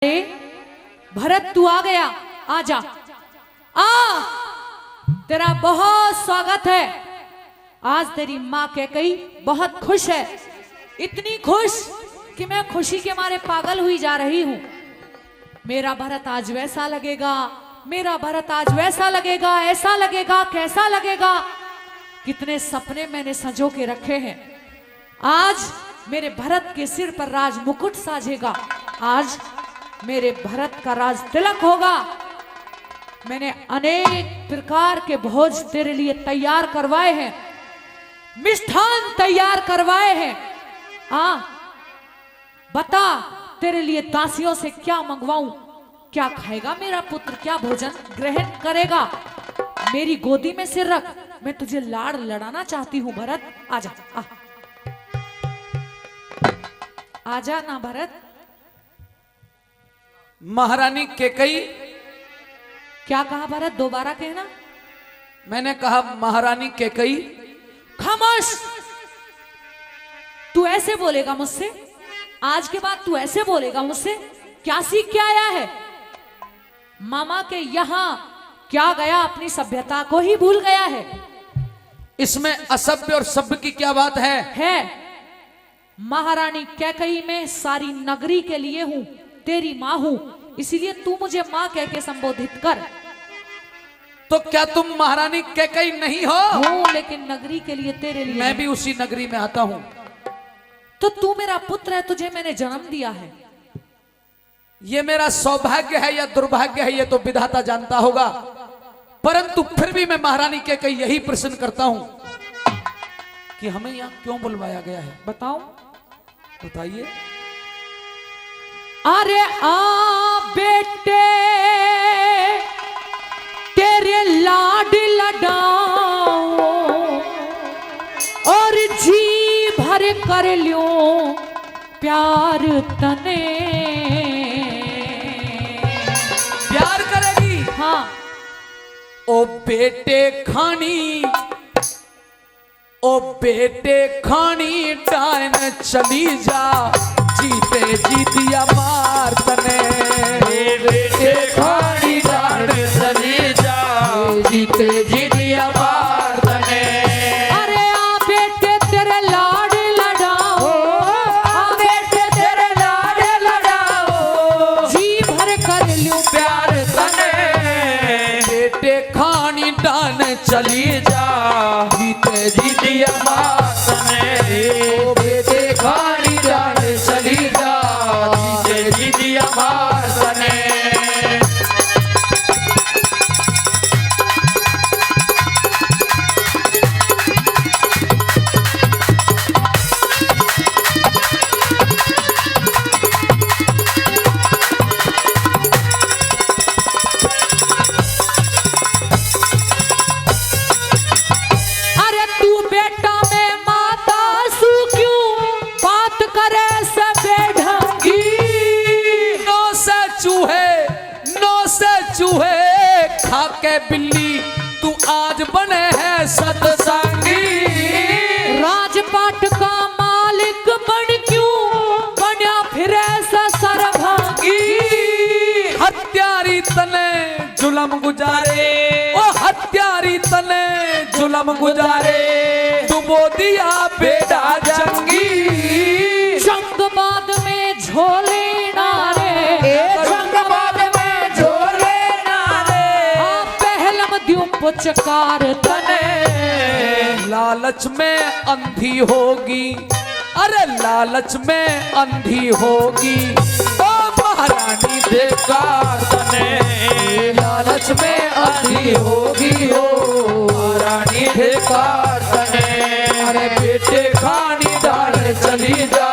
अरे भरत तू आ गया, आ जा, आ तेरा बहुत स्वागत है। आज तेरी माँ कैकेयी बहुत खुश है, इतनी खुश कि मैं खुशी के मारे पागल हुई जा रही हूँ। मेरा भरत आज वैसा लगेगा, मेरा भरत आज वैसा लगेगा, ऐसा लगेगा, कैसा लगेगा। कितने सपने मैंने संजो के रखे हैं। आज मेरे भरत के सिर पर राज मुकुट साजेगा, आज मेरे भरत का राज तिलक होगा। मैंने अनेक प्रकार के भोज तेरे लिए तैयार करवाए हैं, मिष्ठान तैयार करवाए हैं। बता तेरे लिए दासियों से क्या मंगवाऊं, क्या खाएगा मेरा पुत्र, क्या भोजन ग्रहण करेगा। मेरी गोदी में सिर रख, मैं तुझे लाड़ लड़ाना चाहती हूं। भरत आजा, आजा ना भरत। महारानी कैकेयी। क्या कहा भरत, दोबारा कहना। मैंने कहा महारानी कैकेयी। खामोश, तू ऐसे बोलेगा मुझसे? आज के बाद तू ऐसे बोलेगा मुझसे? क्या सीख के आया है? मामा के यहां क्या गया, अपनी सभ्यता को ही भूल गया है। इसमें असभ्य और सभ्य की क्या बात है? महारानी कैकेयी में सारी नगरी के लिए हूं, तेरी माँ हूं, इसीलिए तू मुझे माँ कह के संबोधित कर। तो क्या तुम महारानी कैकेयी नहीं हो? हूं, लेकिन नगरी के लिए, तेरे लिए। मैं भी उसी नगरी में आता हूं। तो तू मेरा पुत्र है, तुझे मैंने जन्म दिया है। ये मेरा सौभाग्य है या दुर्भाग्य है, ये तो विधाता जानता होगा। परंतु फिर भी मैं महारानी कैकेयी यही प्रश्न करता हूं कि हमें यहां क्यों बुलवाया गया है। बताओ, बताइए। अरे बेटे तेरे लाड लडाओ और जी भर कर लियो प्यार तने। प्यार करेगी? हाँ। ओ बेटे खानी, ओ बेटे खानी डायन चली जा, जीते जीतिया मार तने। बेटे खानी डायन चली जा, जीते जीतिया मार तने। अरे बेटे तेरे लाड लडाओ, बेटे तेरे लाड लडाओ, जी भर कर लियो प्यार तने। बेटे खानी डायन चली जा, जीते जीतिया मार तने। ओ बेटे खानी डायन चली जा, जीते जीतिया मार तने। चूहे खाके बिल्ली तू आज बने है सतसंगी। राजपाट का मालिक बन क्यों बना फिर ऐसा सरभागी। हत्यारी तने जुलम गुजारे, ओ हत्यारी तने जुलम गुजारे, डुबो दिया बेड़ा जंगी। जंगबाद में झोले नारे, पुचकार तने। लालच में अंधी होगी, अरे लालच में अंधी होगी, ओ महारानी बेकार तने। लालच में अंधी होगी, ओ महारानी बेकार तने। अरे बेटे खानी डाल चली जा,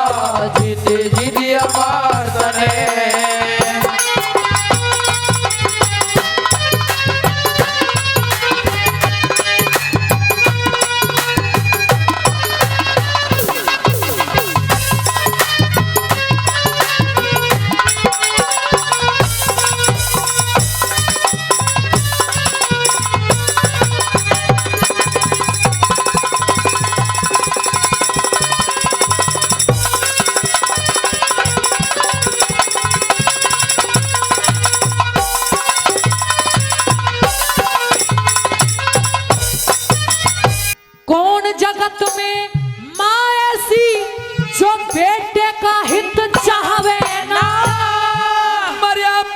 जीते जीतिया मार तने।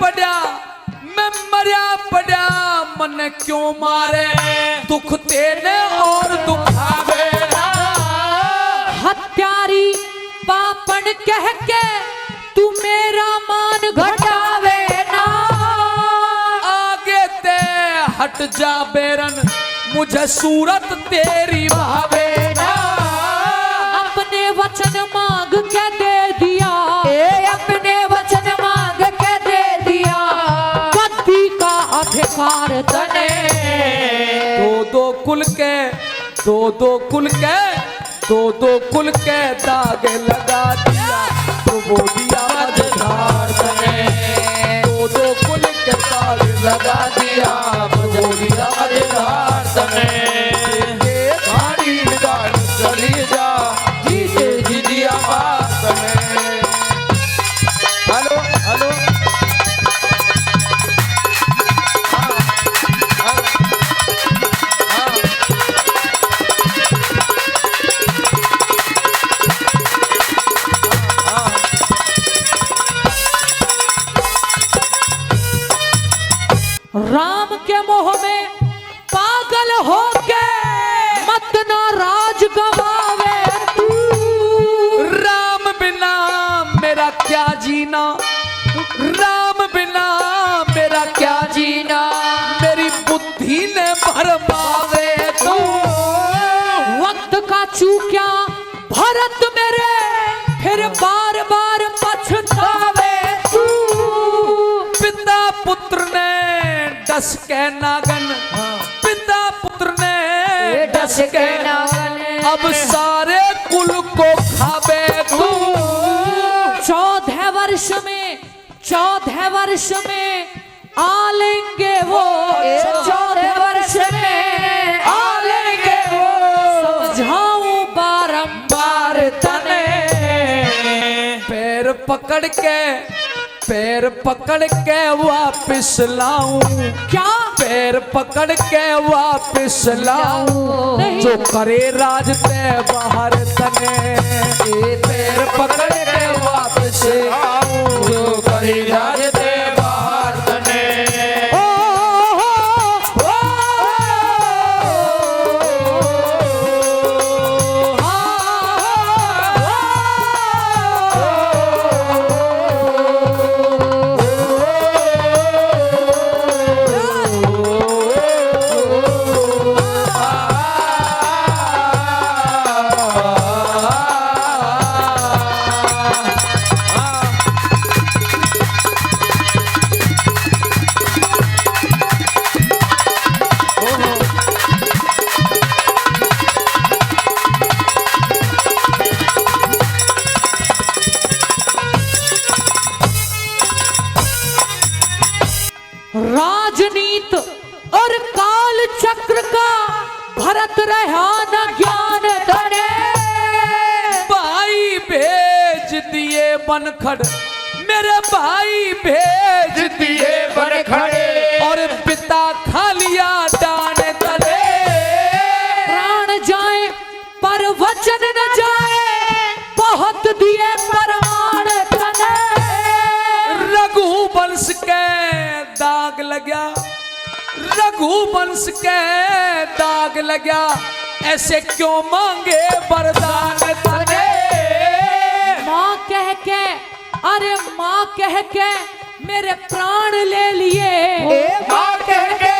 पड़ा मैं मरिया पड़ा मन क्यों मारे दुख तेने और दुखावे ना। हत्यारी पापन कह के तू मेरा मान घटावे ना। आगे ते हट जा बेरन मुझे सूरत तेरी भावे ना। अपने वचन मांग के दे दिया, अपने वचन मांग के दे दिया, गद्दी का अधिकार तने। दो कुल के दो कुल के दाग लगा दिया तो वो दिया मझधार तने। दो कुल के दाग लगा दिया तो वो दिया मझधार तने। खाड़ी गाड़ चली जा जीते जी दिया बात तने। हेलो हेलो राम के मोह में पागल होके मत ना राज गवावे तू। राम बिना मेरा क्या जीना, राम बिना मेरा क्या जीना, मेरी बुद्धि ने भरमावे तू। वक्त का चूक्या भरत मेरे फिर बार बार पछतावे तू। पिता पुत्र ने डस के नागन, पिता पुत्र ने डस के नागन, अब सारे कुल को खावे तू। 14 वर्ष में आ लेंगे वो, 14 वर्ष में आ लेंगे वो। समझाऊं बारंबार तने, पैर पकड़ के वापिस लाऊं क्या, पैर पकड़ के वापिस लाऊं जो करे राज ते बाहर तने। पैर पकड़ के वापिस लाऊं जो करे राज ते बाहर तने। राजनीत और काल चक्र का भरत रहा न ज्ञान धरे। भाई भेज दिए बनखड़, मेरे भाई भेज दिए बनखड़े, और पिता खा लिया डान तले। प्राण जाए पर वचन न जाए, बहुत दिए प्रमाण तने। रघुवंश के दाग लग्या, रघुवंश के दाग लग्या, ऐसे क्यों मांगे वरदान तने। माँ कह के, अरे माँ कह के मेरे प्राण ले लिए, माँ कह के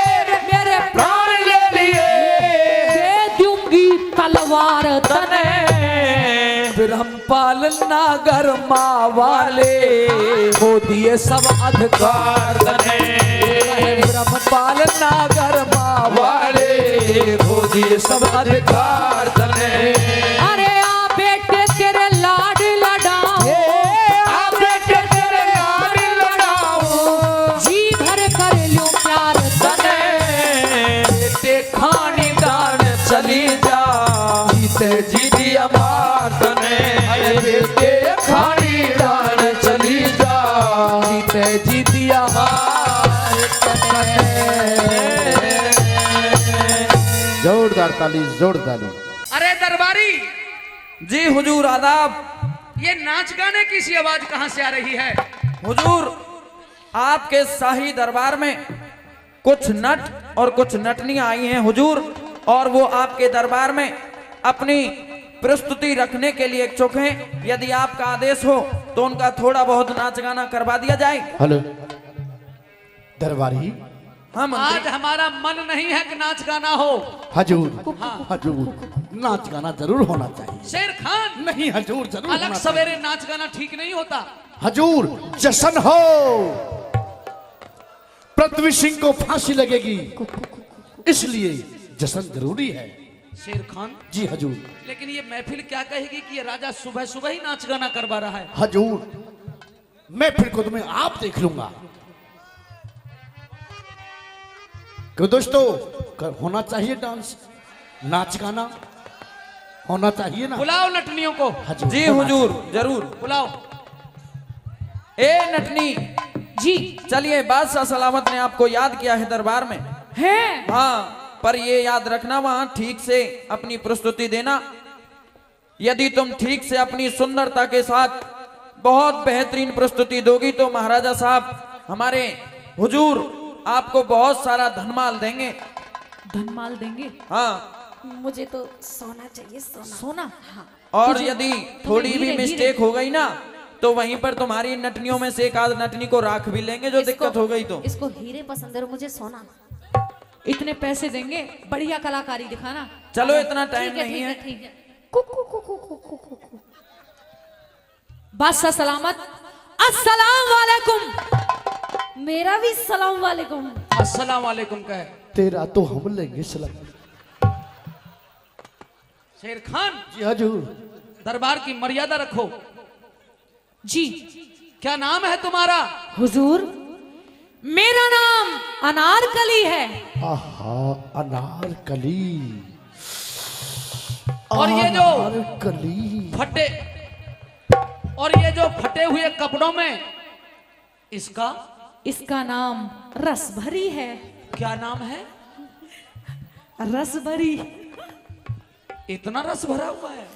मेरे प्राण ले लिए, दे दूंगी तलवार तने। ब्रह्मपाल नागर माँ वाले हो दिए सब अधिकार तने। ब्रह्मपाल नागर माँ वाले हो दिए सब अधिकार तने। अरे आ बेटे तेरे लाड लडाओ, आ बेटे तेरे लाड लडाओ, जी भर कर लो प्यार तने। बेटे खानी दान चली जा, जीते जी दिया मार तने। बेटे खानी दान चली जा, जीते जी दिया मार तने। जोरदार ताली, जोरदार ताली। अरे दरबारी जी, हुजूर आदाब। ये नाच गाने की सी आवाज कहां से आ रही है? हुजूर आपके शाही दरबार में कुछ नट और कुछ नटनियां आई हैं हुजूर, और वो आपके दरबार में अपनी प्रस्तुति रखने के लिए इच्छुक हैं। यदि आपका आदेश हो तो उनका थोड़ा बहुत नाच गाना करवा दिया जाए। हेलो दरबारी। हाँ मंत्री। आज हमारा मन नहीं है कि नाच गाना हो। हजूर हजूर नाच गाना जरूर होना चाहिए। शेर खान नहीं हजूर जरूर अलग होना सवेरे नाच गाना ठीक नहीं होता। चाहिए। हजूर जश्न हो, पृथ्वी सिंह को फांसी लगेगी, इसलिए जश्न जरूरी है। शेर खान जी हजूर। लेकिन ये महफिल क्या कहेगी कि ये राजा सुबह सुबह ही नाच गाना करवा रहा है। हजूर मैं फिर खुद में आप देख लूंगा। क्यों दोस्तों, होना चाहिए डांस, नाच गाना होना चाहिए ना। बुलाओ नटनियों को। हजूर जी होना हुजूर जरूर। बुलाओ। ए नटनी जी चलिए, बादशाह सलामत ने आपको याद किया है दरबार में। है। हाँ, पर ये याद रखना वहां ठीक से अपनी प्रस्तुति देना। यदि तुम ठीक से अपनी सुंदरता के साथ बहुत बेहतरीन प्रस्तुति दोगी तो महाराजा साहब हमारे हुजूर आपको बहुत सारा धनमाल देंगे। धनमाल देंगे? हाँ, मुझे तो सोना चाहिए, सोना। सोना? हाँ। और यदि थोड़ी भी हीरे- मिस्टेक हो गई ना तो वहीं पर तुम्हारी नटनियों में से एक आध नटनी को राख भी लेंगे जो दिक्कत हो गई तो। इसको हीरे पसंद है और मुझे सोना। इतने पैसे देंगे, बढ़िया कलाकारी दिखाना। चलो इतना टाइम ठीक है, नहीं ठीक है। है, ठीक है। कुकु कुकु कुकु कुकु। बादशाह सलामत, अस्सलाम वालेकुम। मेरा भी सलाम वालेकुम। अस्सलाम वालेकुम कहे। तेरा तो हम लेंगे सलाम। शेर खान जी हजूर। दरबार की मर्यादा रखो। जी क्या नाम है तुम्हारा? हुजूर, मेरा नाम अनारकली है। आहा अनारकली। और ये जो अनारकली फटे और ये जो फटे हुए कपड़ों में इसका इसका नाम रसभरी है। क्या नाम है? रसभरी। इतना रस भरा हुआ है।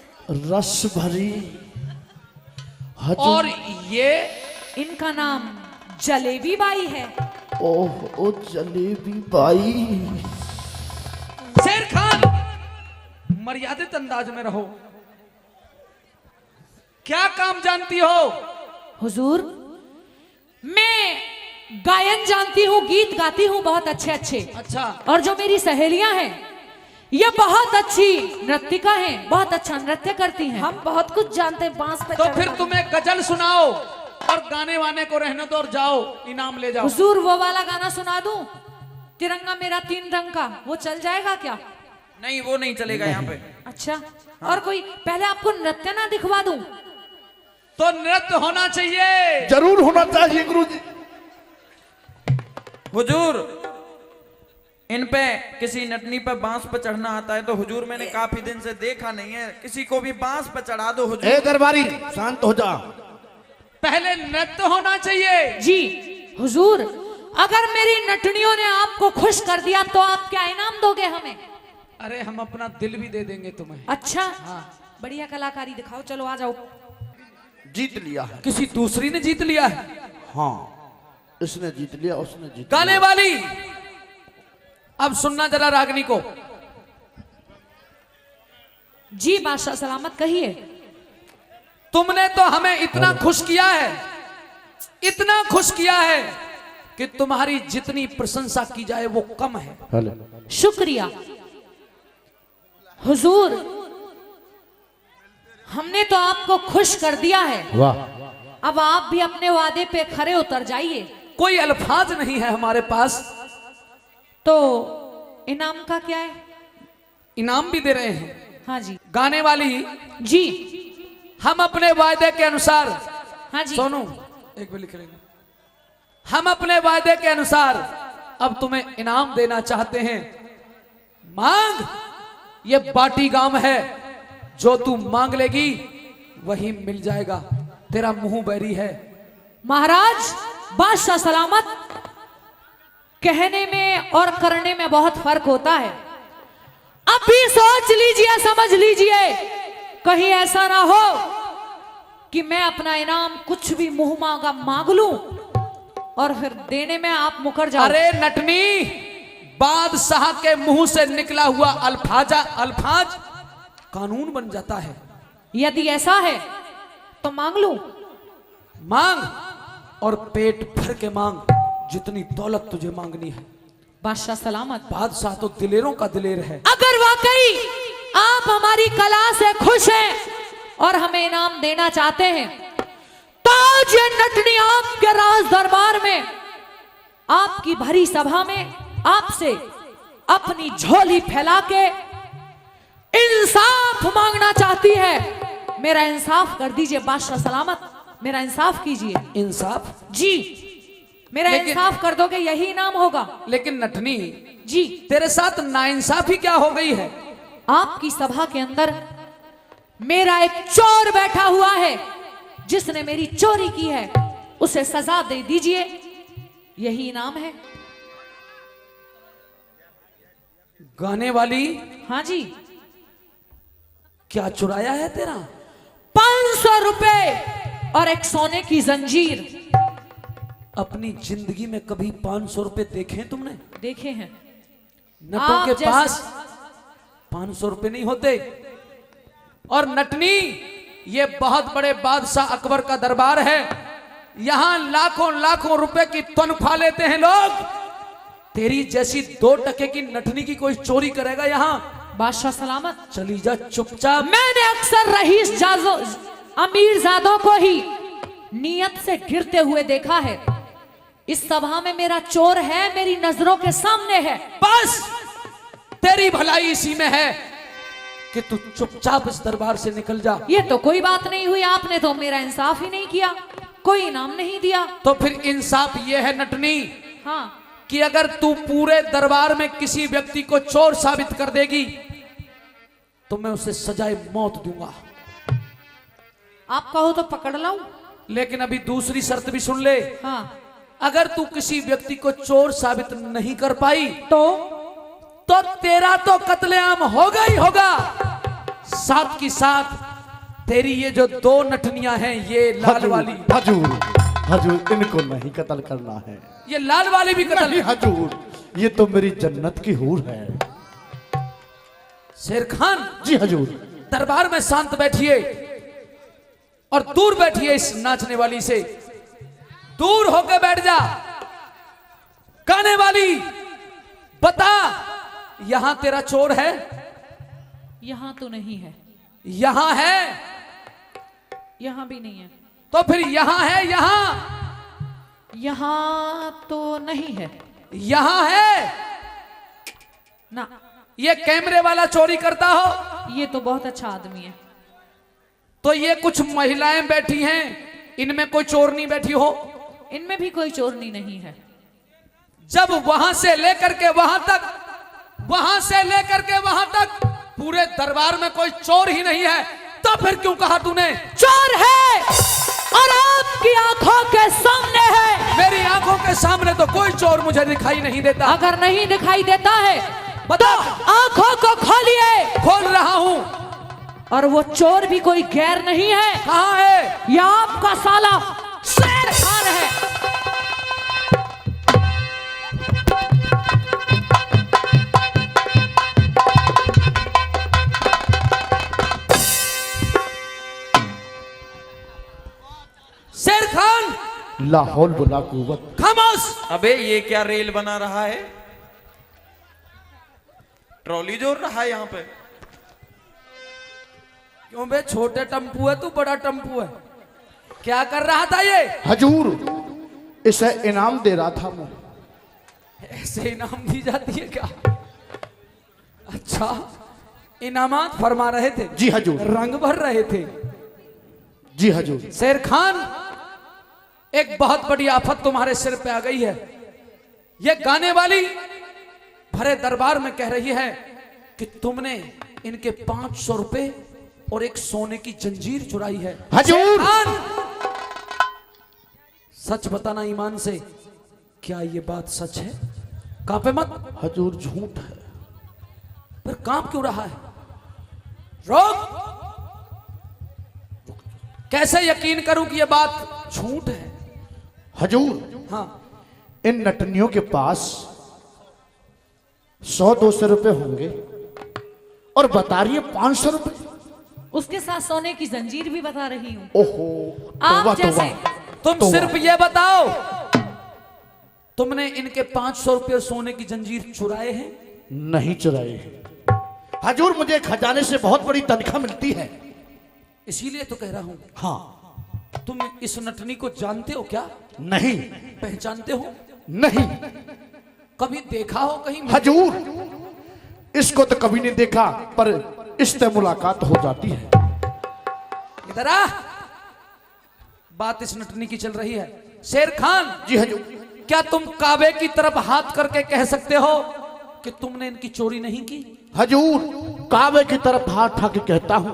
रस भरी। और ये इनका नाम जलेबी बाई है। ओह ओ जलेबी बाई। शेर खान मर्यादित अंदाज में रहो। क्या काम जानती हो? हुजूर, मैं गायन जानती हूँ, गीत गाती हूँ बहुत अच्छे अच्छे। अच्छा, और जो मेरी सहेलियां हैं ये बहुत अच्छी नृत्यिका हैं, बहुत अच्छा नृत्य करती हैं। हम बहुत कुछ जानते हैं, बांस पे तो चढ़ना। फिर तुम्हें गजल सुनाओ और गाने वाने को रहने दो और जाओ इनाम ले जाओ। हुजूर, वो वाला गाना सुना दूं, तिरंगा मेरा 3 रंग का, वो चल जाएगा क्या? नहीं, वो नहीं चलेगा यहाँ पे। अच्छा, और कोई पहले आपको नृत्य ना दिखवा दूं? तो नृत्य होना चाहिए। जरूर होना चाहिए गुरुजी। हुजूर, इन पे किसी नटनी पे बांस पे चढ़ना आता है तो हुजूर मैंने काफी दिन से देखा नहीं है, किसी को भी बांस पे चढ़ा दो हुजूर। ए दरबारी शांत हो जा। पहले नृत्य होना चाहिए। जी हुजूर, अगर मेरी नटनियों ने आपको खुश कर दिया तो आप क्या इनाम दोगे हमें? अरे हम अपना दिल भी दे देंगे तुम्हें। अच्छा, बढ़िया कलाकारी दिखाओ। चलो आ जाओ। जीत लिया है। किसी दूसरी ने जीत लिया है। हाँ, इसने जीत लिया, उसने जीत गाने लिया। वाली अब सुनना जरा रागनी को। जी बादशाह सलामत, कहिए। तुमने तो हमें इतना खुश किया है, इतना खुश किया है कि तुम्हारी जितनी प्रशंसा की जाए वो कम है। हेलो। शुक्रिया हुजूर, हमने तो आपको खुश कर दिया है। वाह। अब आप भी अपने वादे पे खरे उतर जाइए। कोई अल्फाज नहीं है हमारे पास। तो इनाम का क्या है? इनाम भी दे रहे हैं। हाँ जी। गाने वाली जी हम अपने वायदे के अनुसार, हाँ जी। सोनू एक भी लिख लेंगे, हम अपने वायदे के अनुसार अब तुम्हें इनाम देना चाहते हैं। मांग, ये बाटी गांव है, जो तू मांग लेगी वही मिल जाएगा। तेरा मुंह बैरी है। महाराज बादशाह सलामत, कहने में और करने में बहुत फर्क होता है। अब भी सोच लीजिए, समझ लीजिए, कहीं ऐसा ना हो कि मैं अपना इनाम कुछ भी मुंह मांगा मांग लूं और फिर देने में आप मुकर जाओ। अरे नटनी, बादशाह के मुंह से निकला हुआ अल्फाज कानून बन जाता है। यदि ऐसा है तो मांग लूं। मांग, और पेट भर के मांग, जितनी दौलत तुझे मांगनी है। बादशाह सलामत। बादशाह तो दिलेरों का दिलेर है। अगर वाकई आप हमारी कला से खुश हैं और हमें इनाम देना चाहते हैं तो आज ये नटनी आपके राज दरबार में, आपकी भरी सभा में आपसे अपनी झोली फैला के इंसाफ मांगना चाहती है। मेरा इंसाफ कर दीजिए बादशाह सलामत, मेरा इंसाफ कीजिए। इंसाफ? जी, मेरा लेकिन- इंसाफ कर दोगे यही इनाम होगा। लेकिन नटनी, जी, तेरे साथ नाइंसाफी क्या हो गई है? आपकी सभा के अंदर मेरा एक चोर बैठा हुआ है, जिसने मेरी चोरी की है, उसे सजा दे दीजिए, यही इनाम है। गाने वाली, हाँ जी, क्या चुराया है तेरा? 500 रुपए और एक सोने की जंजीर। अपनी जिंदगी में कभी 500 रुपए देखे हैं तुमने? देखे हैं। नटों आप के जैसे- पास 500 रुपए नहीं होते। और नटनी, ये बहुत बड़े बादशाह अकबर का दरबार है, यहां लाखों लाखों रुपए की तनख्वाह लेते हैं लोग। तेरी जैसी 2 टके की नटनी की कोई चोरी करेगा यहां? बादशाह सलामत। चली जा चुपचाप। मैंने अक्सर रईस अमीर जादों को ही नियत से गिरते हुए देखा है। इस सभा में मेरा चोर है, मेरी नजरों के सामने है। बस तेरी भलाई इसी में है कि तू चुपचाप इस दरबार से निकल जा। ये तो कोई बात नहीं हुई, आपने तो मेरा इंसाफ ही नहीं किया, कोई इनाम नहीं दिया। तो फिर इंसाफ ये है नटनी हाँ, कि अगर तू पूरे दरबार में किसी व्यक्ति को चोर साबित कर देगी तो मैं उसे सजाए मौत दूंगा। आप कहो तो पकड़ लाऊं। लेकिन अभी दूसरी शर्त भी सुन ले। हाँ, अगर तू किसी व्यक्ति को चोर साबित नहीं कर पाई तो तेरा तो कत्लेआम होगा ही होगा। साथ की साथ तेरी ये जो 2 नटनियां हैं, ये लाल वाली, हजूर, हजूर, इनको नहीं कत्ल करना है। ये लाल वाली भी कत्ल। नहीं हजूर, ये तो मेरी जन्नत की हूर है। शेर खान, जी हजूर। दरबार में शांत बैठिए और दूर बैठिए इस नाचने वाली से, दूर होकर बैठ जा। गाने वाली, बता, यहां तेरा चोर है? यहां तो नहीं है। यहां है? यहां भी नहीं है। तो फिर यहां है? यहां? यहां तो नहीं है। यहां है ना, ये कैमरे वाला चोरी करता हो? ये तो बहुत अच्छा आदमी है। तो ये कुछ महिलाएं बैठी हैं, इनमें कोई चोरनी बैठी हो? इनमें भी कोई चोरनी नहीं है। जब वहां से लेकर के वहां तक, वहां से लेकर के वहां तक पूरे दरबार में कोई चोर ही नहीं है, तो फिर क्यों कहा तूने चोर है और आपकी आंखों के सामने है। मेरी आंखों के सामने तो कोई चोर मुझे दिखाई नहीं देता। अगर नहीं दिखाई देता है बता। आंखों को खोलिए। खोल रहा हूं। और वो चोर भी कोई गैर नहीं है। कहां है? यह आपका साला शेर खान है। शेर खान, लाहौल बुला कुव्वत। खामोश। अबे ये क्या रेल बना रहा है? ट्रॉली जोड़ रहा है यहाँ पे। क्यों बे, छोटे टम्पू है तू बड़ा टम्पू है? क्या कर रहा था ये? हजूर, इसे इनाम दे रहा था मैं। ऐसे इनाम दी जाती है क्या? अच्छा, इनामात फरमा रहे थे? जी हजूर। रंग भर रहे थे? जी हजूर। शेर खान, एक बहुत बड़ी आफत तुम्हारे सिर पे आ गई है। ये गाने वाली भरे दरबार में कह रही है कि तुमने इनके 500 रुपए और एक सोने की जंजीर चुराई है। हजूर। शेर खान, सच बताना ईमान से, क्या ये बात सच है? कांपे मत। हजूर, झूठ है। पर कांप क्यों रहा है? रोक। कैसे यकीन करूं कि यह बात झूठ है? हजूर, हाँ, इन नटनियों के पास 100-200 रुपए होंगे और बता रही है 500 रुपए। उसके साथ सोने की जंजीर भी बता रही हूँ। ओहो, आप तौबा, जैसे तौबा। तुम तौबा। सिर्फ ये बताओ, तुमने इनके 500 रुपये सोने की जंजीर चुराए हैं? नहीं चुराए हैं हजूर, मुझे खजाने से बहुत बड़ी तनख्वाह मिलती है। इसीलिए तो कह रहा हूं। हाँ। तुम इस नटनी को जानते हो क्या? नहीं। पहचानते हो? नहीं कभी देखा हो कहीं? हजूर, इसको तो कभी नहीं देखा, पर इससे मुलाकात हो जाती है। इधर आ, बात इस नटनी की चल रही है। शेर खान जी हजूर। क्या तुम काबे की तरफ हाथ करके कह सकते हो कि तुमने इनकी चोरी नहीं की? हजूर, काबे की तरफ हाथ उठा के कहता हूं,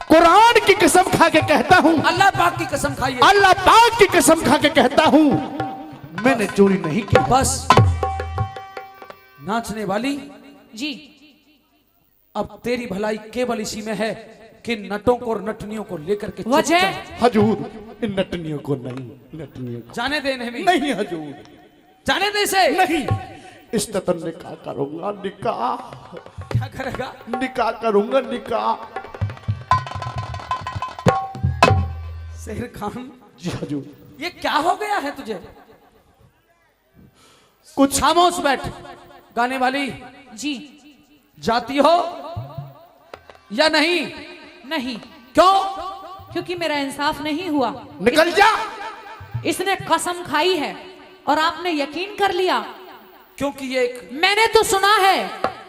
कुरान की कसम खा के कहता हूं, अल्लाह पाक की कसम खाइए। अल्लाह पाक की कसम खा के कहता हूं, मैंने चोरी नहीं की। बस नाचने वाली, जी अब तेरी भलाई केवल इसी में है कि नटों को और नटनियों को लेकर के चुप वजह? जा। हजूर, इन नटनियों को नहीं, नटनियों को जाने दे इन्हें भी। नहीं हजूर, जाने दे इसे। नहीं। इस तरह निकाह करूंगा, निकाह, क्या करेगा? निकाह करूंगा, निकाह। शेर खान, जी हजूर। ये क्या हो गया है तुझे? कुछ खामोश बैठ। गाने वाली, जी जाती हो या नहीं? नहीं, क्यों? क्योंकि मेरा इंसाफ नहीं हुआ। निकल जा। इसने कसम खाई है और आपने यकीन कर लिया। क्योंकि ये एक, मैंने तो सुना है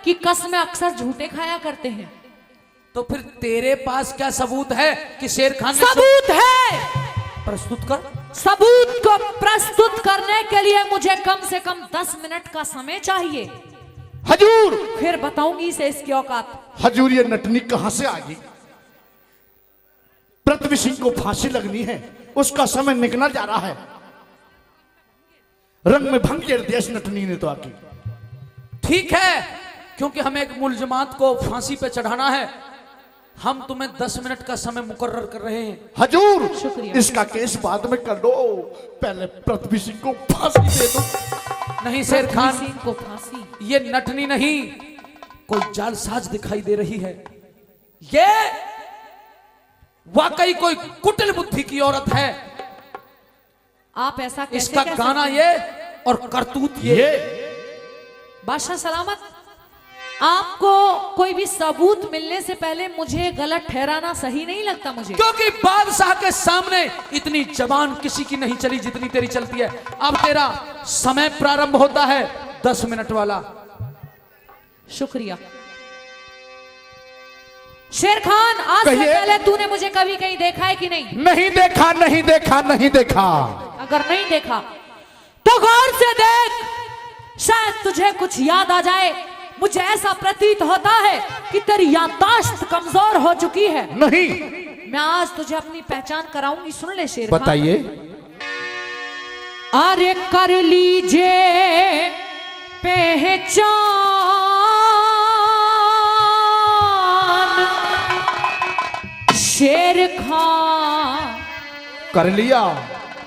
कि कसमें अक्सर झूठे खाया करते हैं। तो फिर तेरे पास क्या सबूत है कि शेर खान ने सबूत है। प्रस्तुत कर। सबूत को प्रस्तुत करने के लिए मुझे कम से कम 10 मिनट का समय चाहिए, हजूर, फिर बताऊंगी इसे इसकी औकात। हजूर, ये नटनी कहां से आ गई? पृथ्वी सिंह को फांसी लगनी है, उसका समय निकला जा रहा है। रंग में भंग कर दिया इस नटनी ने तो आके। ठीक है, क्योंकि हमें एक मुलजमात को फांसी पे चढ़ाना है, हम तुम्हें 10 मिनट का समय मुकर्रर कर रहे हैं। हजूर, शुक्रिया। इसका केस बाद में कर दो, पहले पृथ्वी सिंह को फांसी दे दो। नहीं शेर खान, पृथ्वी सिंह को फांसी? ये नटनी नहीं, कोई जालसाज दिखाई दे रही है। ये वाकई कोई कुटिल बुद्धि की औरत है। आप ऐसा कैसे इसका कह गाना सकते हैं? ये और करतूत ये। बादशाह सलामत, आपको कोई भी सबूत मिलने से पहले मुझे गलत ठहराना सही नहीं लगता मुझे। क्योंकि बादशाह के सामने इतनी जबान किसी की नहीं चली जितनी तेरी चलती है। अब तेरा समय प्रारंभ होता है 10 मिनट वाला। शुक्रिया। शेर खान, आज से कहिए। पहले तूने मुझे कभी कहीं देखा है कि नहीं? नहीं देखा, नहीं देखा, नहीं देखा। अगर नहीं देखा तो गौर से देख, शायद तुझे कुछ याद आ जाए। मुझे ऐसा प्रतीत होता है कि तेरी याददाश्त कमजोर हो चुकी है। नहीं। मैं आज तुझे अपनी पहचान कराऊंगी, सुन ले शेर खान। बताइए। अरे कर लीजिए पहचान, शेर खान कर लिया।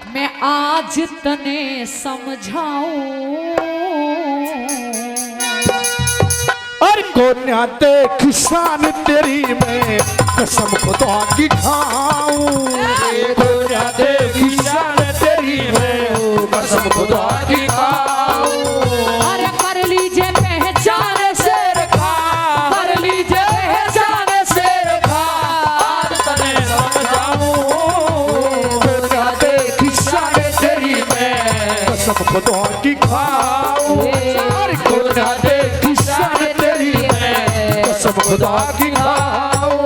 मैं आज तने समझाऊं। और कोन्या देख शान तेरी, मैं कसम खुदा की खाऊं। कोन्या देख शान तेरी, मैं कसम खुदा की खाऊं। अरे कर लीजिए पहचान शेर खान, कर लीजिए पहचान शेर खान, आज तने समझाऊं। कोन्या देख शान तेरी, मैं कसम खुदा की खाऊं। और कोन्या देख शान तेरी, मैं कसम खुदा की खाऊं।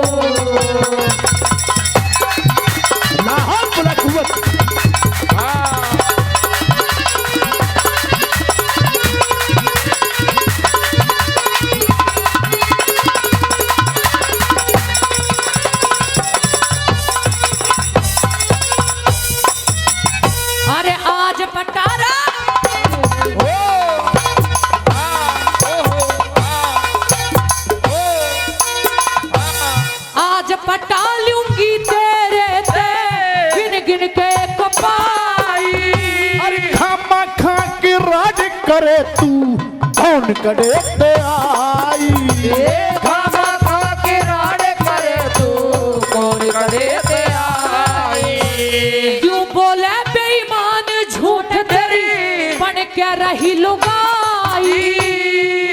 लाहौल बुला कुव्वत। अरे आज पटारा आज पटारा करे तू कौन करे ते आई। खामा खा के राड़ करे तू कौन करे ते आई। क्यों बोले बेईमान झूठ तेरी बन के रही लुगाई।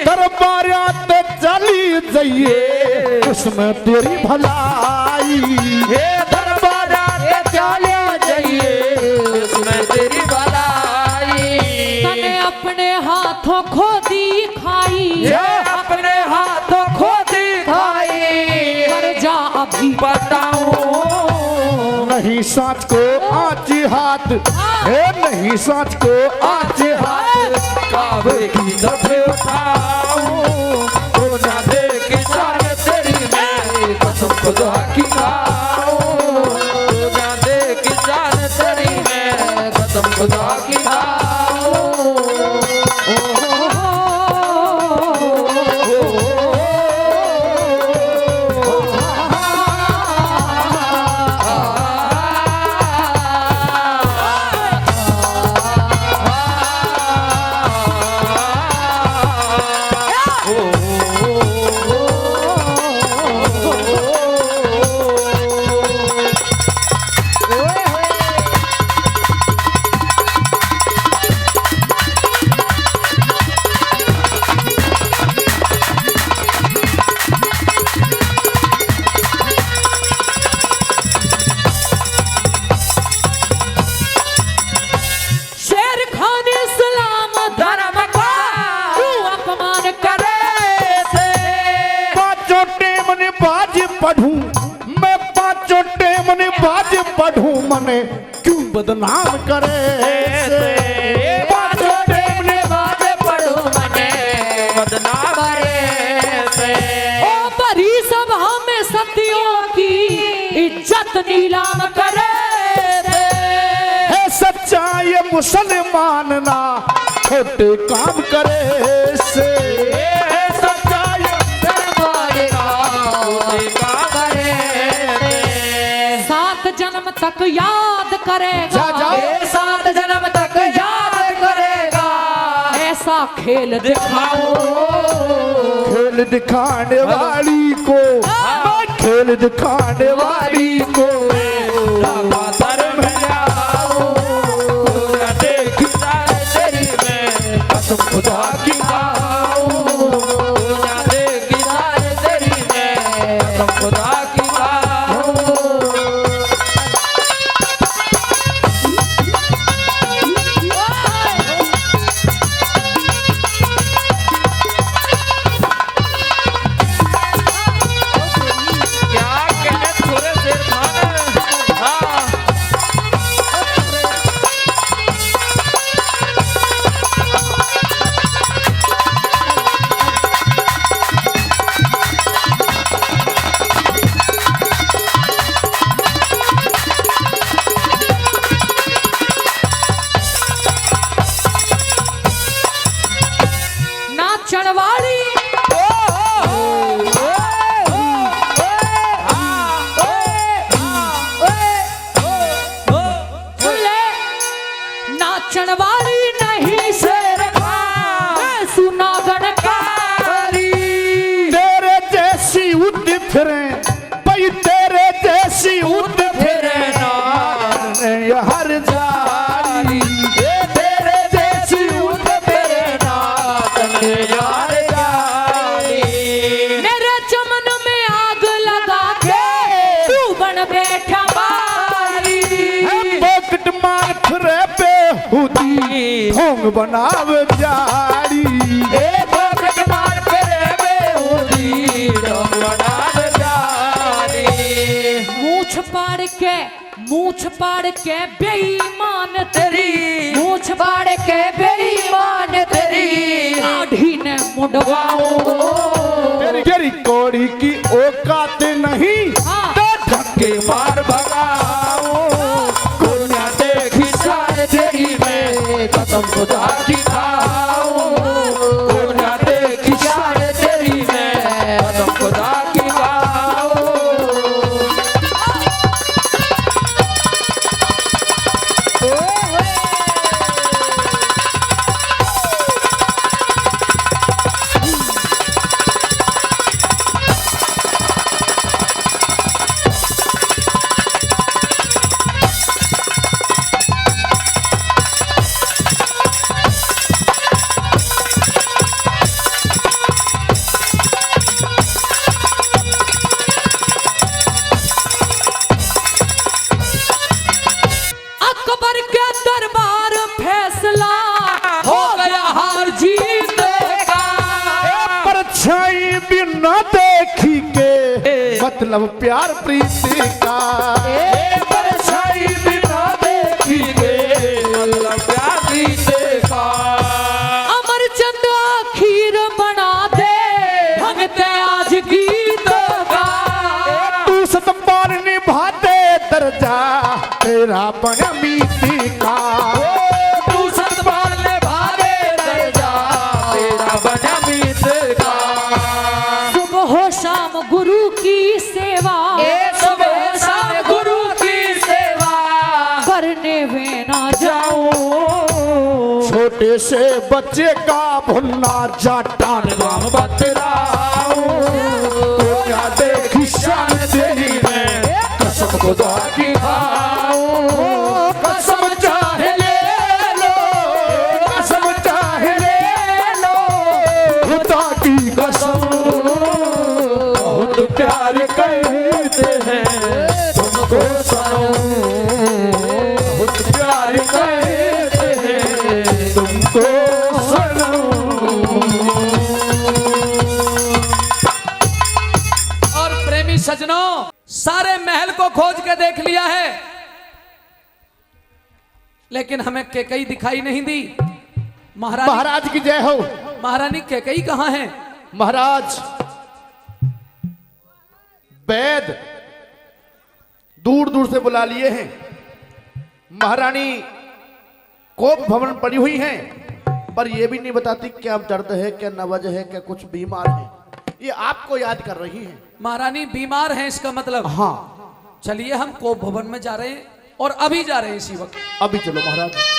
दरबारिया ते चली जाइए उसमें तेरी भलाई। दरबारा ते चले जाइए उसमें तेरी भलाई। तने अपने हाथों खोदी खाई। ये अपने हाथों खो दिखाई। मर जा अभी बताऊं नहीं साँच को आँच हाथ है, नहीं साँच को आँच हाथ। काबे की दफे उठाऊं तो ना देख शान तेरी मैं कसम खुदा की खाऊं। तो ना देख शान तेरी मैं कसम खुदा की खाऊं। शेर खान इस्लाम धर्म का तू अपमान करे थे। पांचों टेम ने बाज पढ़ूं मैं, पांचों टेम ने बाज पढ़ूं मने क्यों बदनाम करे। पांचों टेम ने बाज पढ़ो मने बदनाम करे से। ओ बड़ी सभा में सतियों की इज्जत नीलाम करे थे। है सच्चा ये मुसलमान ना छोटे काम करे से। सच्चा ये दरबार का करे से। 7 जन्म तक याद करेगा। ये 7 जन्म तक याद करेगा। ऐसा खेल दिखाओ खेल दिखाने वाली को मैं, खेल दिखाने वाली को दर में जाऊं तो ना देख शान तेरी मैं कसम खुदा की खाऊं। तो ना देख शान तेरी मैं कसम खुदा की खाऊं। क्या कहने थोड़े देर खाने। हाँ नाचण वाली सुले नाचण वाली नहीं शेर मैं सुनागण कारी। तेरे जैसी उद फिरे भाई, तेरे जैसी उद फिरे ना हर जारी। तेरे जैसी उठ तेरे नाथ यार जारी। मेरे चमन में आग लगा के तू बन बैठा बारी। पॉकेट मार फिरे बेहुदी ढोंग बनाव जारी। पॉकेट मार फिरे बेहुदी ढोंग बनाव जारी। मूछ पाड़ के बेईमान तेरी मूछ पाड़ के बेईमान तेरी आढ़ी ने मुंडवाओ। तेरी गिरी कोड़ी की औकात नहीं हाँ। तो धक्के मार भगाओ दुनिया देखी शान तेरी मैं कसम खुदा की खाऊं। दुनिया देखी शान तेरी मैं कसम खुदा की खाऊं। मतलब प्यार प्रीति का। परछाई बिना देखी गे मतलब प्यार प्रीति का। अमर चंद आखिर बना दे भगते आज गीत का। तू सतंबर निभा दे दर्जा तेरा बना मीति का। तू सतंबर निभा दे दर्जा तेरा बना मीति का। सुबह हो शाम गुरु की सेवा, सुबह शाम गुरु की सेवा करने में ना जाऊं। छोटे से बच्चे का भुन्ना जाटान राम बतलाऊं। तो क्या देखी शान तेरी में कसम खुदा की खाऊं। कसम चाहे ले लो, कसम चाहे ले लो, खुदा की कसम। बहुत प्यार करते हैं तुमको सनम, बहुत प्यार करते हैं तुमको सनम। और प्रेमी सजनों, सारे महल को खोज के देख लिया है, लेकिन हमें कैकई दिखाई नहीं दी। महारानी, महाराज की जय हो। महारानी कैकई कहाँ है? महाराज वैद दूर दूर से बुला लिए हैं। महारानी कोप भवन पड़ी हुई हैं, पर यह भी नहीं बताती क्या दर्द है, क्या नवज है, क्या कुछ बीमार है। ये आपको याद कर रही हैं। महारानी बीमार हैं इसका मतलब? हाँ, चलिए हम कोप भवन में जा रहे हैं और अभी जा रहे हैं इसी वक्त। अभी चलो महाराज।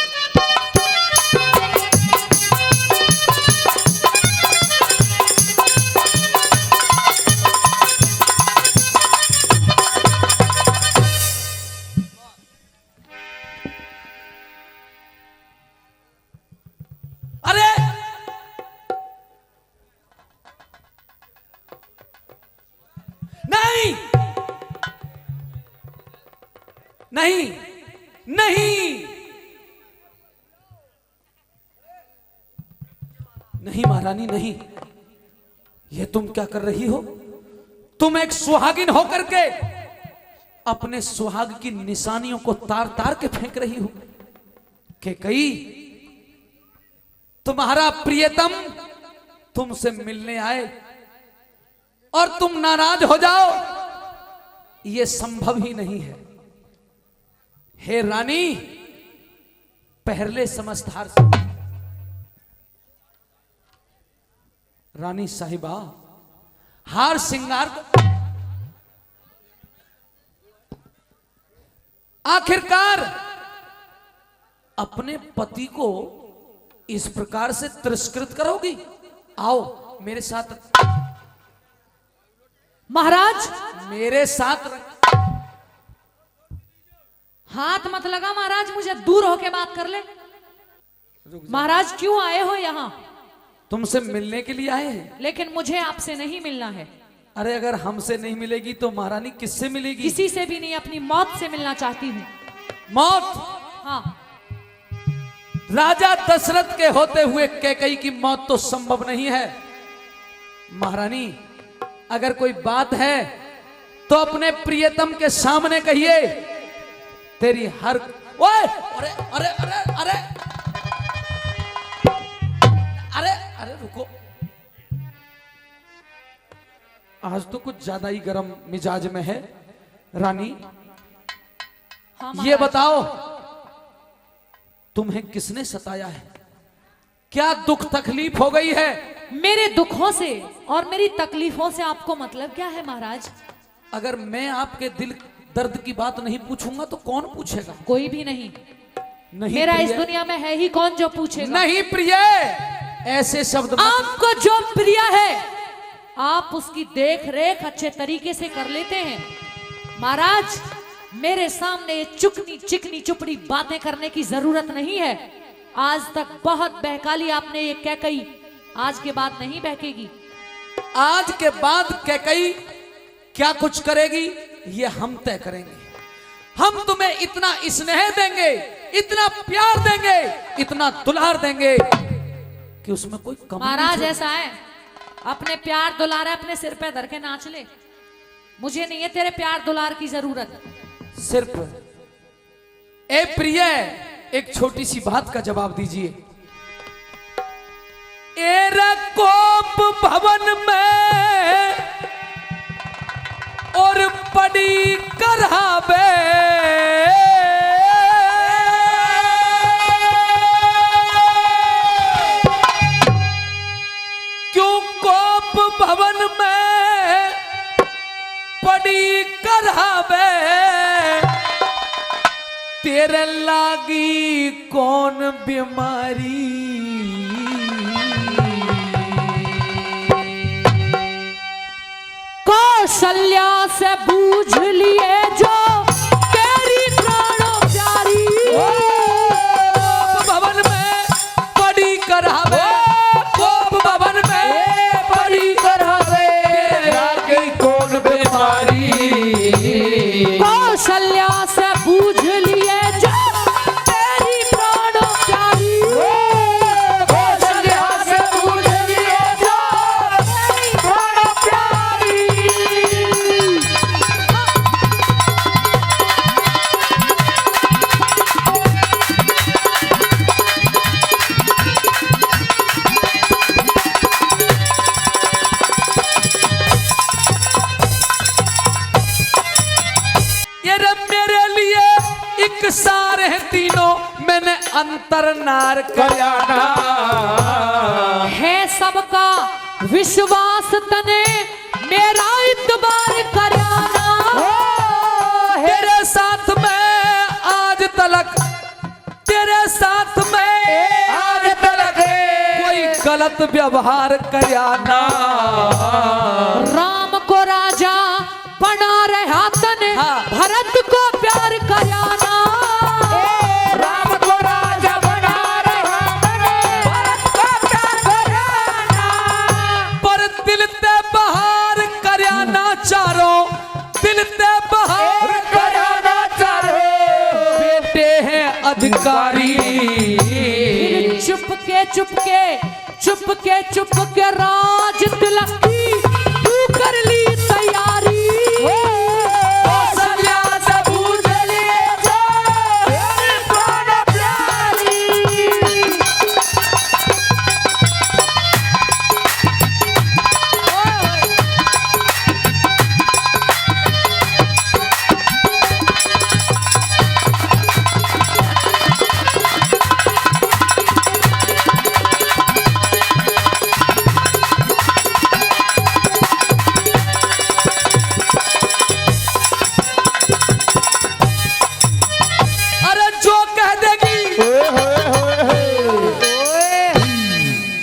अरे नहीं नहीं नहीं नहीं महारानी नहीं, ये तुम क्या कर रही हो? तुम एक सुहागिन होकर के अपने सुहाग की निशानियों को तार तार के फेंक रही हो। कैकई, तुम्हारा प्रियतम तुमसे मिलने आए और तुम नाराज हो जाओ, यह संभव ही नहीं है। हे रानी, पहले समझदार से। रानी साहिबा, हार सिंगार को आखिरकार अपने पति को इस प्रकार से तिरस्कृत करोगी? आओ मेरे साथ, महाराज मेरे साथ। हाथ मत लगा महाराज, मुझे दूर होके बात कर ले। महाराज क्यों आए हो यहाँ? तुमसे मिलने के लिए आए हैं। लेकिन मुझे आपसे नहीं मिलना है। अरे अगर हमसे नहीं मिलेगी तो महारानी किससे मिलेगी? किसी से भी नहीं, अपनी मौत से मिलना चाहती हूँ। मौत? हाँ। राजा दशरथ के होते हुए कैकई की मौत तो संभव नहीं है। महारानी, अगर कोई बात है तो अपने प्रियतम के सामने कहिए। तेरी हर ओए, अरे अरे अरे अरे अरे अरे रुको, आज तो कुछ ज्यादा ही गर्म मिजाज में है। रानी, हाँ ये महाराज। बताओ, तुम्हें किसने सताया है? क्या दुख तकलीफ हो गई है? मेरे दुखों से और मेरी तकलीफों से आपको मतलब क्या है महाराज? अगर मैं आपके दिल दर्द की बात नहीं पूछूंगा तो कौन पूछेगा? कोई भी नहीं। नहीं मेरा इस प्रिय, दुनिया में है ही कौन जो पूछेगा? नहीं प्रिय, ऐसे शब्द मत। आपको जो प्रिय है आप उसकी देख रेख अच्छे तरीके से कर लेते हैं। महाराज, मेरे सामने ये चुकनी चिकनी चुपड़ी बातें करने की जरूरत नहीं है। आज तक बहुत बहकाली आपने ये कैकई, आज के बाद नहीं बहकेगी। आज के बाद कैकई क्या कुछ करेगी ये हम तय करेंगे। हम तुम्हें इतना स्नेह देंगे, इतना प्यार देंगे, इतना दुलार देंगे कि उसमें कोई कमी महाराज नहीं ऐसा है, अपने प्यार दुलारे अपने सिर पे धर के नाच ले। मुझे नहीं है तेरे प्यार दुलार की जरूरत। सिर्फ ए प्रिय, एक छोटी सी बात का जवाब दीजिए। एरकोप भवन में और पड़ी करावे, क्यों कोप भवन में पड़ी करावे, तेरे लागी कौन बीमारी। कौशल्या से बूझ लिए जो तेरी प्राणों प्यारी, भवन में पड़ी करावे, कोप भवन में पड़ी करावे, तेरे लागी कौन बीमारी। कौशल्या से बूझ लिए जो तेरी प्राणों प्यारी, कौशल्या से बूझ लिए जो तेरी प्राणों प्यारी। ये रब मेरे लिए एक सार है तीनों, मैंने अंतर नार कल्याणा। है सबका विश्वास तने मेरा इतबार कराना। तेरे साथ में आज तलक, तेरे साथ में आज तलक कोई गलत व्यवहार कराना। राम को राजा बना रहा तने हाँ। भरत को प्यार कराना। राम को राजा बना रहा तने भरत को प्यार कराना। पर दिल ते बहार कराना चारों, दिल ते बहार कराना चारों बेटे हैं अधिकारी। फिर चुपके चुपके चुपके चुपके राज तिलक की तू कर ली तैयारी। कौशल्या से बूझ लिए जो तेरी प्राणों प्यारी। अरे जो कह देगी,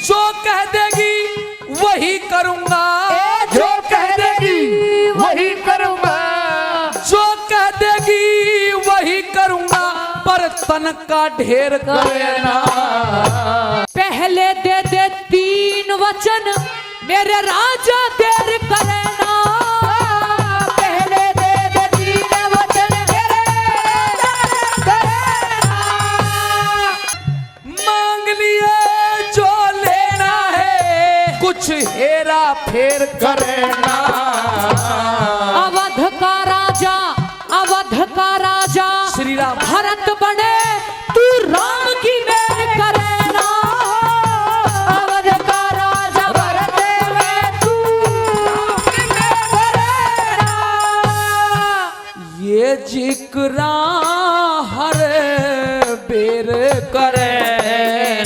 जो कह देगी वही करूंगा, जो कह देगी वही करूंगा। जो कह देगी वही करूंगा, पर तन का ढेर करे ना। पहले दे दे 3 वचन मेरे राजा देर करे ना। पहले दे दे 3 वचन मेरे राजा करे ना। मांग लिए जो लेना है, कुछ हेरा फेर करे ना। अवध का राजा, अवध का राजा श्री राम भरत बने तू राम की मेर करे ना। अवध का राजा भरत में तू राम की मेर करे ना। ये जिक्रा हर बेर करे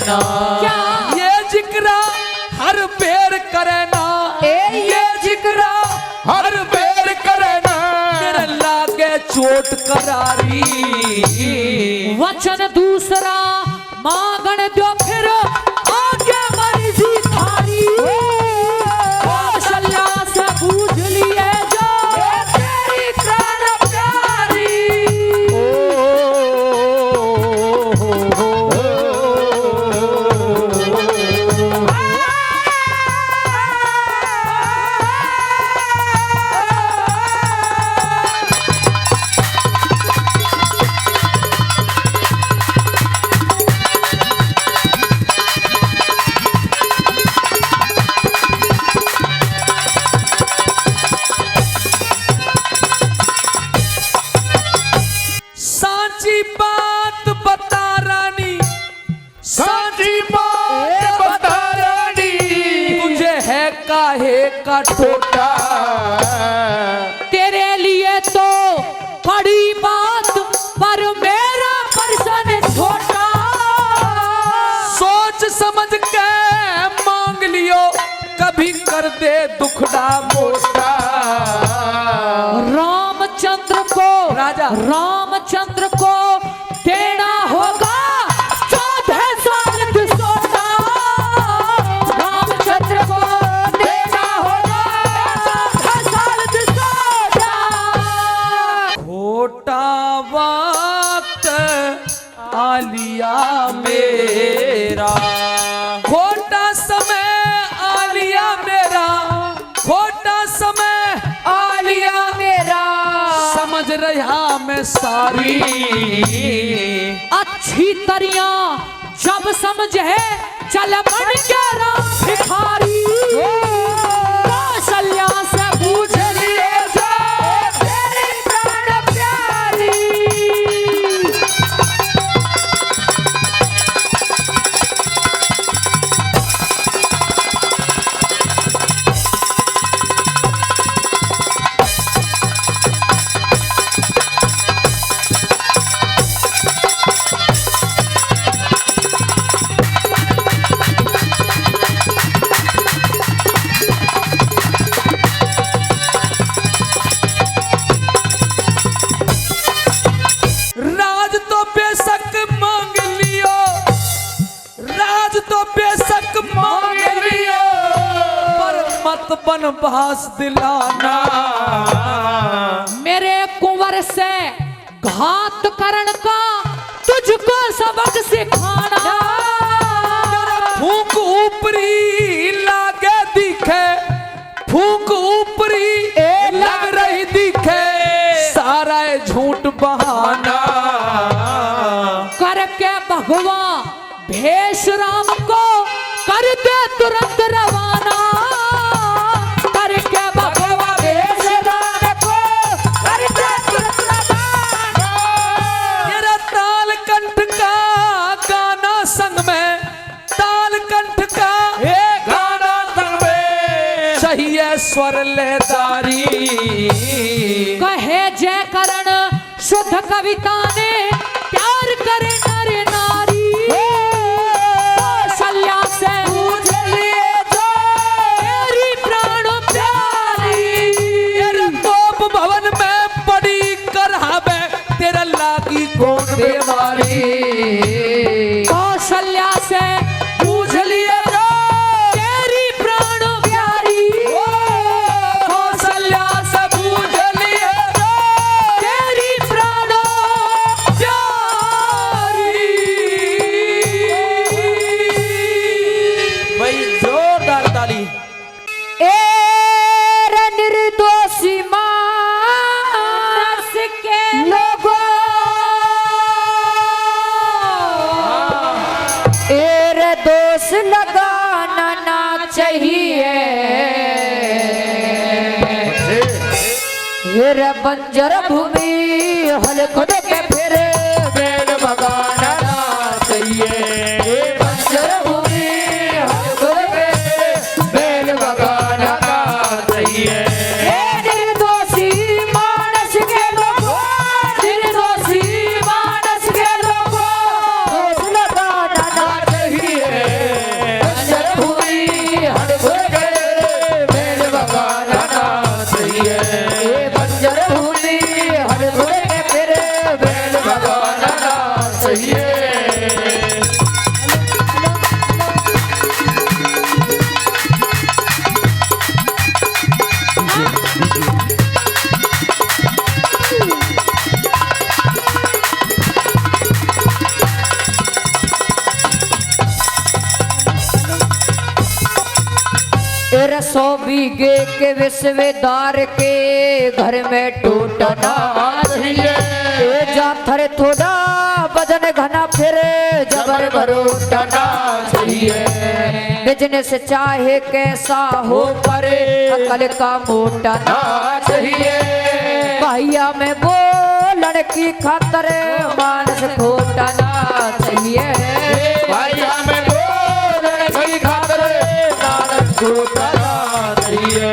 ना। क्या? ये जिक्रा हर बेर करे ना। ये जिक्रा हर बेर करे ना। मेरे लागे चोट करारी। वचन दूसरा मांगण दो फिर आगे मर्जी थारी। कौशल्या से बूझ लिए जो तेरी प्राण प्यारी। का टोटा। तेरे लिए तो बड़ी बात पर मेरा पर्सन छोटा। सोच समझ के मांग लियो कभी कर दे दुखड़ा मोटा। रामचंद्र को राजा रामचंद्र को देना होगा 14 साल सोटा। रामचंद्र को देना होगा 14 साल सोटा। खोटा वक्त आलिया मेरा, खोटा समय आलिया मेरा, खोटा समय आलिया मेरा समझ रहा मैं सारी। अच्छी तरिया जब समझे चल बन के राम भिखारी। कौशल्या से पूछ लिए जो तेरी प्राण प्यारी। राज तो बेशक मांग लियो, राज तो बेशक मांग लियो, पर मत बनवास दिलाना। मेरे कुंवर से घात करण का तुझको सबक सिखाना। फूंक ऊपरी लागे दिखे, फूंक ऊपरी लग रही दिखे, सारा है झूठ बहाना। करके भगवा भेष राम को कर दे तुरंत रवाना। करके भगवा भेष राम को कर दे तुरंत रवाना। तेरा ताल कंठ का गाना संग में, ताल कंठ का गाना संग में चाहिए स्वर लेदारी। कहे जय करण शुद्ध कविता ने प्यार करे नर नारी। कौशल्या से पूछ लिए जो तेरी प्राण प्यारी। तेरे तोप भवन में बड़ी करहावे तेरा लागी कौन बीमारी। कौशल्या से पूछ लिए जो तेरी प्राण प्यारी। कौशल्या से पूछ लिए जो तेरी प्राण भाई जोरदार ताली। एरे निर्दोषी मानस के लोगों, एरे दोष लगाना ना चाहिए। एरे बंजर भूमि हल खुद के फिरे बैल भगाना चाहिए। बंजर भूमि हल खुद के बैल भगाना चाहिए। निर्दोषी मानस के लोगों, निर्दोषी मानस के लोगों, दोष लगाना ना चाहिए। बंजर भूमि हल खुद के बैल भगाना चाहिए। बंजर भूमि हल खुद के फिरे बैल भगाना चाहिए। तेरे 100 बीघे के विश्वेदार के घर में टूटना चाहिए। जाथर थोड़ा बदन घना फिरे जबर भरोटना चाहिए। बिजनेस चाहे कैसा हो पर अकल का मोटना चाहिए। भैया में वो लड़की खातर मानस खोटना चाहिए। भैया में बोल लड़की खातर नानक को चाहिए।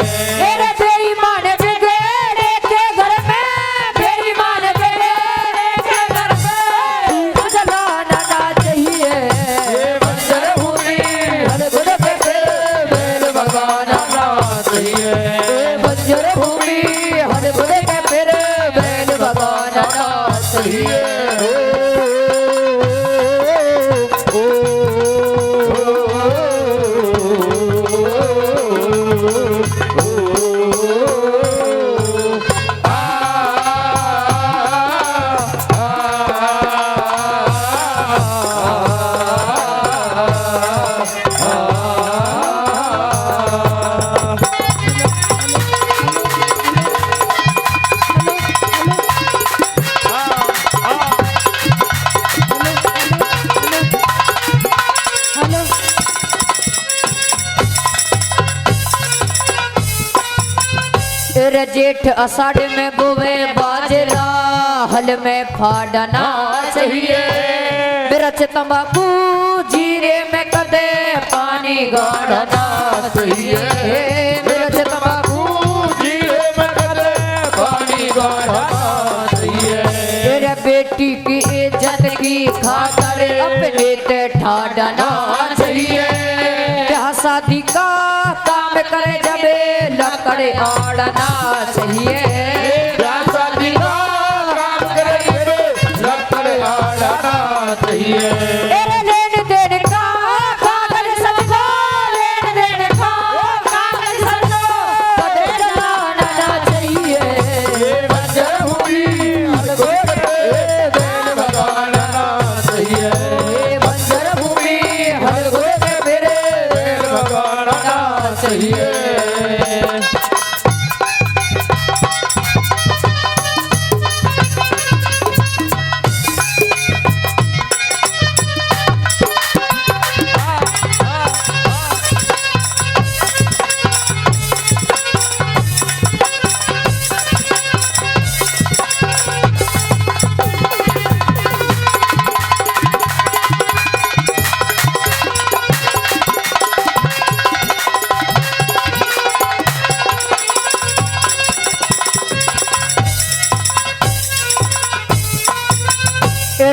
रे जेठ अषाढ़ में बोवे बाजरा, हल में फाड़ना चाहिए। मिर्च तंबाकू जीरे में कदे पानी गाड़ना चाहिए। मिर्च तंबाकू जीरे में कदे पानी गाड़ना चाहिए। तेरे बेटी की इज्जत की खातर अपने ते ठाड़ना चाहिए। ब्याह शादी का काम करे जबे लकड़े आड़ना चाहिए। ब्याह शादी का काम करे जबे लकड़े आड़ना चाहिए। तेरे लेन देन का कागज सबको, लेन देन का कागज सबको पदे लगाना चाहिए। बंजर भूमि हर कोई के बेल बगाड़ना चाहिए। बंजर भूमि हर कोई के मेरे बेल बगाड़ना चाहिए।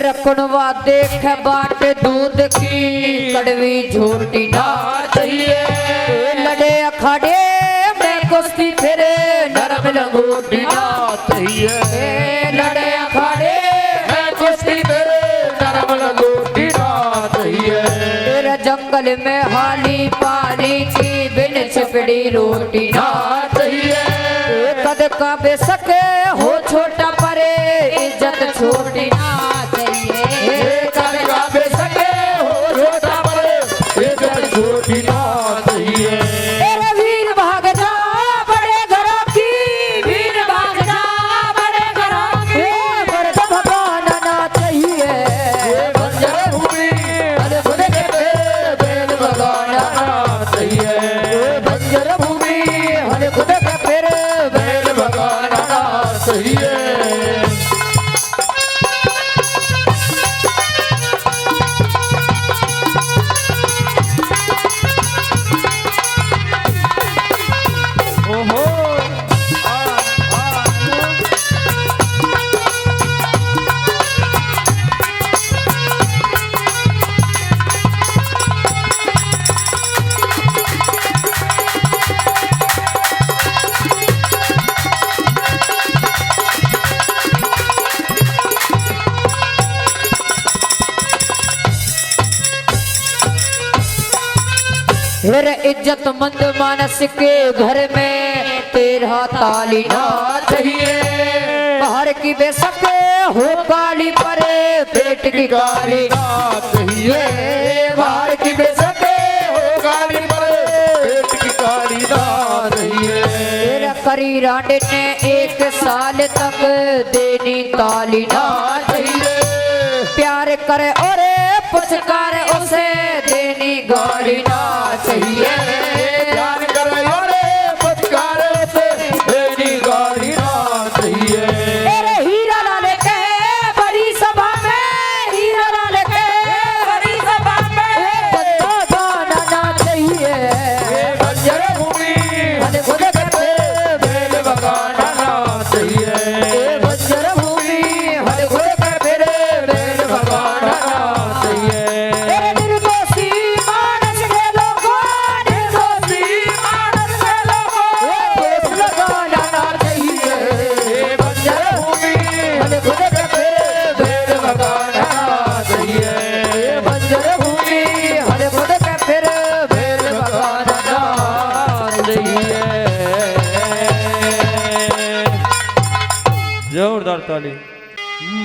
रखनवा देख बाट दूध की कड़वी झूठी ना चाहिए। लड़े अखाड़े में कुश्ती फिरे नरम लंगोटी ना चाहिए। लड़े अखाड़े मैं कुश्ती तेरे नरम लंगोटी ना चाहिए। तेरा जंगल में हाली पानी की बिन छिपड़ी रोटी ना चाहिए। कद का बेसके हो छोटा परे इज्जत छोटी ना चाहिए। कद का बेसके हो छोटा परे इज्जत छोटी ना चाहिए। तेरे वीर भाग जा बड़े घरों की, वीर भाग जा बड़े घरों की मर्द भगाना ना चाहिए। बंजर भूमि हर खुद के बेल बगाड़ना चाहिए। बंजर भूमि हर खुद के फिर बेल बगाड़ना चाहिए। फिर इज्जत मंद मानस के घर में तेरा ताली ना चाहिए। बाहर की बेशक हो काली परे पेट की काली ना चाहिए। बाहर की बेशक हो गाली परे पेट की काली ना चाहिए। तेरा करी रांडे ने 1 साल तक देनी ताली ना चाहिए। प्यार करे और पुचकार उसे देनी गाली ना चाहिए। प्यार करे और पुचकार से देनी गाली ना चाहिए। तेरे हीरा लाल के बड़ी सभा में, हीरा लाल के बड़ी सभा में बंदा गाना ना चाहिए। बंजर भूमि हर खुद के बेल बगाड़ना चाहिए। बंजर भूमि हर खुद के फिर बेल बगाड़ना चाहिए। तेरे निर्दोषी मानस के लोगों, निर्दोषी मानस के लोगों केस लगाना ना चाहिए। बंजर भूमि हर खुद के फिर बेल बगाड़ना चाहिए। बंजर भूमि हर खुद के फिर बेल बगाड़ना चाहिए। जोरदार ताली।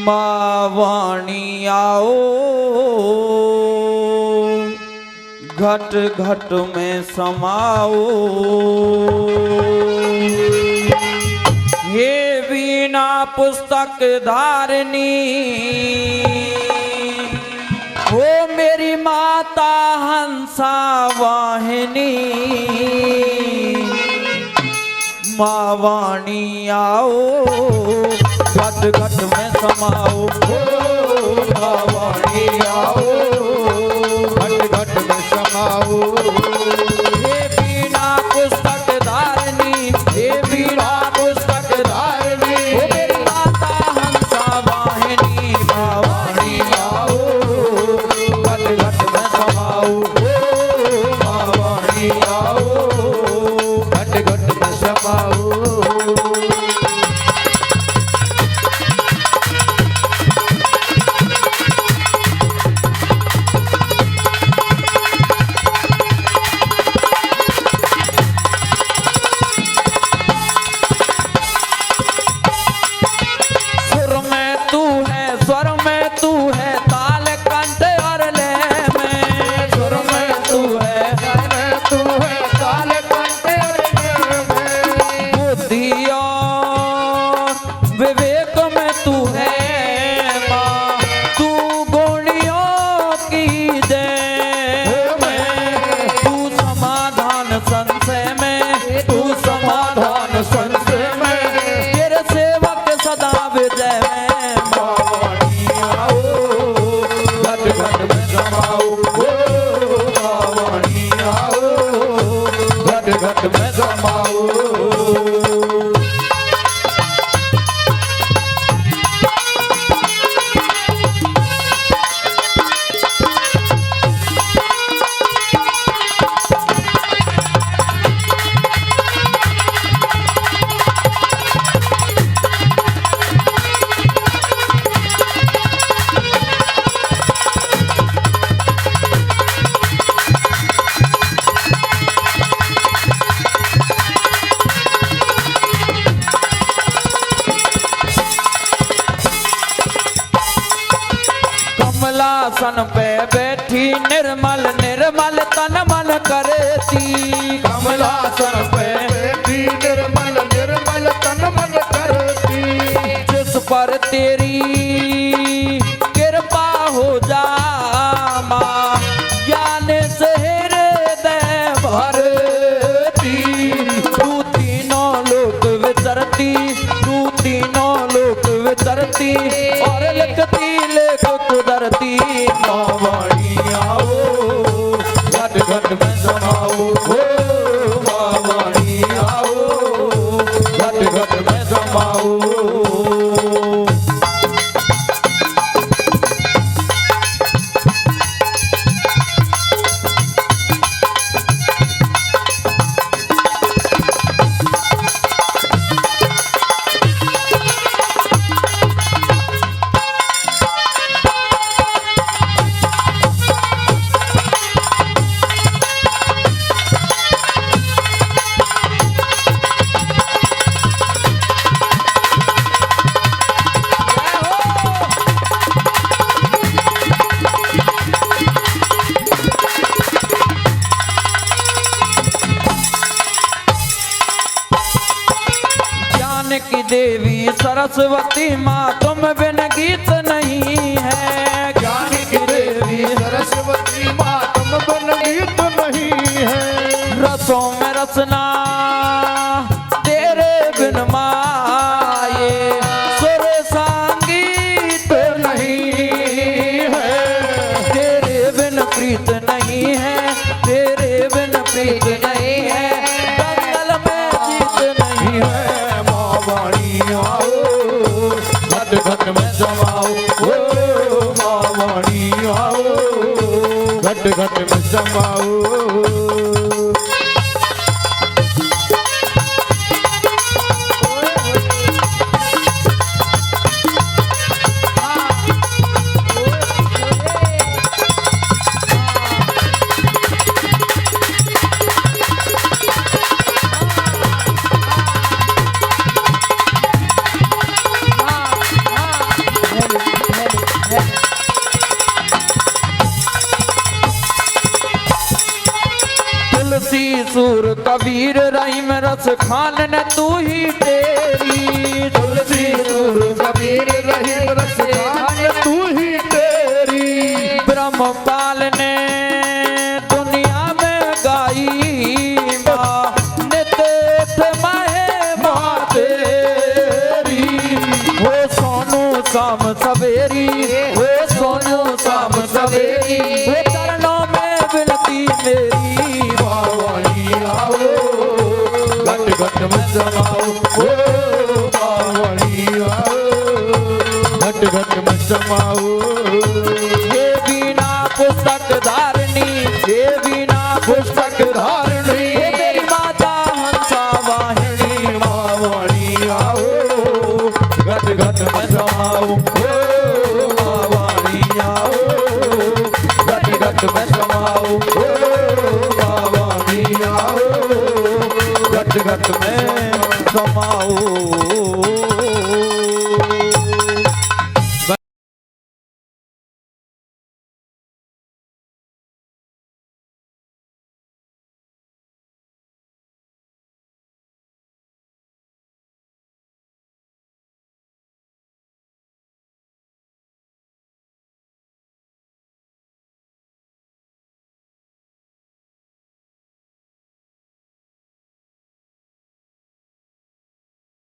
मावाणी आओ घट घट में समाओ। हे वीणा पुस्तक धारनी हो मेरी माता हंसा वाहिनी। माँ वाणी आओ घट घट में समाओ। माँ वाणी आओ घट घट में समाओ। हे बीना पुस्तक धारनी, हे बीना पुस्तक धारनी, ओ मेरी माता हंसा वाहिनी, माँ वाणी आओ घट घट में समाओ। माँ वाणी आओ घट घट में समाओ। सुर में तू है, स्वर में तू है, ताल कंठ और लय में। सुर में तू है, तू है काल कंटे में। बुद्धि और विवेक में तू है माँ, तू गुणियों की जय में। तू समाधान संशय में, तू समाधान संशय में, तेरे सेवक सदा विजय में। माँ वाणी आओ घट घट में समाओ। माँ वाणी आओ घट घट में समाओ। कमलासन पे बैठी निर्मल निर्मल तन मन करती। कमलासन पे बैठी निर्मल निर्मल तन मन करती। जिस पर तेरी कृपा हो जा माँ, ज्ञान से हृदय भरती। तू तीनों लोक विचरती, तू तीनों लोक विचरती, और लिखती लेख कुदरती। माँ वाणी आओ घट घट में समाओ। माँ वाणी आओ घट घट में समाओ। ज्ञान की देवी सरस्वती माँ, तुम बिन गीत नहीं है। ज्ञान की देवी सरस्वती माँ तुम बिन गीत नहीं है। रसों में रसना तेरे बिन माये, सुर संगीत नहीं है। तेरे बिन प्रीत नहीं है, तेरे बिन प्रीत नहीं है, दंगल में जीत नहीं है। माँ वाणी आओ घट घट में समाओ। माँ वाणी आओ घट घट में समाओ। तुलसी सूर कबीर रहीम रस खान न तू ही तेरी। तुलसी सूर कबीर रहीम रस खान तू ही तेरी। ब्रह्मपाल ने दुनिया में गाई माँ, नित महे शाम सवेरी, हो सोनू शाम सवेरी, हो चरणों में विनती मेरी, बावली आओ घट घट में समाओ, ओ बावली आओ घट घट में समाओ। ये बिना पुस्तक धारणी, ये बिना पुस्तक धारणी, हे मेरी माता हंसा वाहिनी, बावली आओ घट घट में समाओ, ओ बावली आओ घट घट में समाओ, ओ बावली आओ घट घट में समाओ।